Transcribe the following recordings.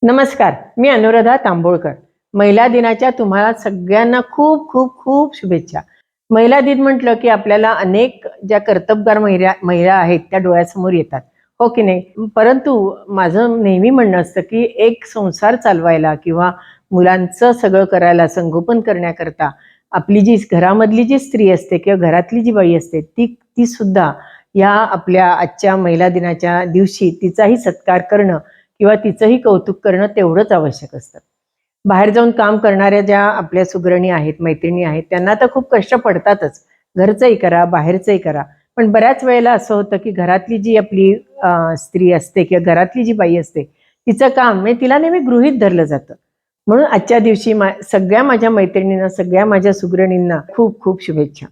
नमस्कार, मी अनुराधा तांबोळकर. महिला दिनाच्या तुम्हाला सगळ्यांना खूप खूप खूप शुभेच्छा. महिला दिन म्हटलं की आपल्याला अनेक ज्या कर्तबगार महिला महिला आहेत त्या डोळ्यासमोर येतात, हो की नाही? परंतु माझं नेहमी म्हणणं असतं की एक संसार चालवायला किंवा मुलांचं सगळं करायला, संगोपन करण्याकरता आपली जी घरामधली जी स्त्री असते किंवा घरातली जी बाई असते ती ती सुद्धा या आपल्या आजच्या महिला दिनाच्या दिवशी तिचाही सत्कार करणं किंवा तिचंही कौतुक करणं तेवढंच आवश्यक असतं. बाहेर जाऊन काम करणाऱ्या ज्या आपल्या सुगरणी आहेत, मैत्रिणी आहेत, त्यांना तर खूप कष्ट पडतातच. घरचंही करा, बाहेरचंही करा. पण बऱ्याच वेळेला असं होतं, की घरातली जी आपली स्त्री असते किंवा घरातली जी बाई असते, तिचं काम म्हणजे तिला नेहमी गृहीत धरलं जातं. म्हणून आजच्या दिवशी सगळ्या माझ्या मैत्रिणींना, सगळ्या माझ्या सुगरणींना खूप खूप शुभेच्छा.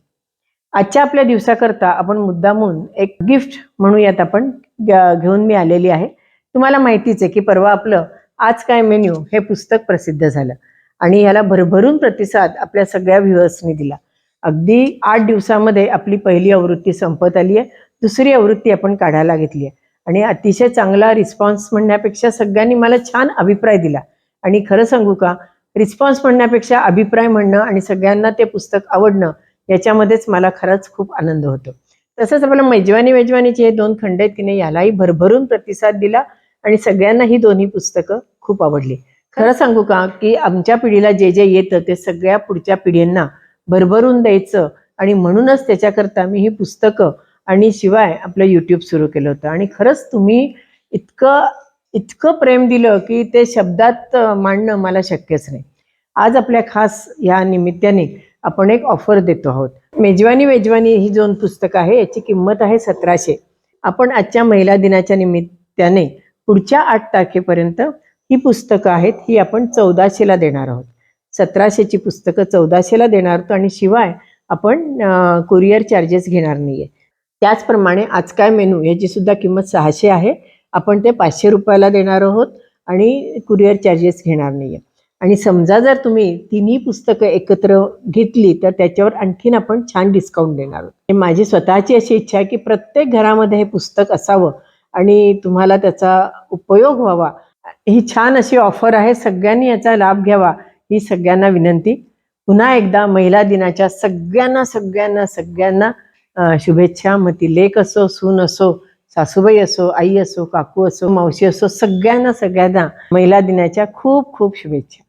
आजच्या आपल्या दिवसाकरता आपण मुद्दामून एक गिफ्ट म्हणूयात आपण घेऊन मी आलेली आहे. तुम्हाला माहितीच आहे की परवा आपलं आज काय मेन्यू हे पुस्तक प्रसिद्ध झालं आणि याला भरभरून प्रतिसाद आपल्या सगळ्या व्ह्युअर्सनी दिला. अगदी 8 दिवसामध्ये आपली पहिली आवृत्ती संपत आली आहे. दुसरी आवृत्ती आपण काढायला घेतली आहे आणि अतिशय चांगला रिस्पॉन्स म्हणण्यापेक्षा सगळ्यांनी मला छान अभिप्राय दिला आणि खरं सांगू का, रिस्पॉन्स म्हणण्यापेक्षा अभिप्राय म्हणणं आणि सगळ्यांना ते पुस्तक आवडणं याच्यामध्येच मला खरंच खूप आनंद होतो. तसंच आपल्या मेजवानीचे हे 2 खंड आहेत की नाही, यालाही भरभरून प्रतिसाद दिला आणि सगळ्यांना ही दोन्ही पुस्तकं खूप आवडली. खरं सांगू का, की आमच्या पिढीला जे जे येतं ते सगळ्या पुढच्या पिढींना भरभरून द्यायचं आणि म्हणूनच त्याच्याकरता मी ही पुस्तकं आणि शिवाय आपलं YouTube सुरू केलं होतं आणि खरंच तुम्ही इतकं इतकं प्रेम दिलं की ते शब्दात मांडणं मला शक्यच नाही. आज आपल्या खास या निमित्ताने आपण एक ऑफर देतो आहोत. मेजवानी ही 2 पुस्तकं आहे, याची किंमत आहे 1700. आपण आजच्या महिला दिनाच्या निमित्ताने पुढच्या 8 तारखेपर्यंत ही पुस्तकं आहेत, ही आपण 1400ला देणार आहोत. 1700ची पुस्तकं 1400ला देणार आहोत आणि शिवाय आपण कुरिअर चार्जेस घेणार नाहीये. त्याचप्रमाणे आज काय मेनू याची सुद्धा किंमत 600 आहे. आपण ते 500 रुपयाला देणार आहोत आणि कुरिअर चार्जेस घेणार नाहीये. आणि समजा जर तुम्ही तिन्ही पुस्तकं एकत्र घेतली तर त्याच्यावर आणखीन आपण छान डिस्काउंट देणार आहोत. माझी स्वतःची अशी इच्छा आहे की प्रत्येक घरामध्ये हे पुस्तक असावं आणि तुम्हाला त्याचा उपयोग व्हावा. ही छान अशी ऑफर आहे, सगळ्यांनी याचा लाभ घ्यावा ही सगळ्यांना विनंती. पुन्हा एकदा महिला दिनाच्या सगळ्यांना सगळ्यांना सगळ्यांना शुभेच्छा. मग ती लेक असो, सून असो, सासूबाई असो, आई असो, काकू असो, मावशी असो, सगळ्यांना महिला दिनाच्या खूप खूप शुभेच्छा.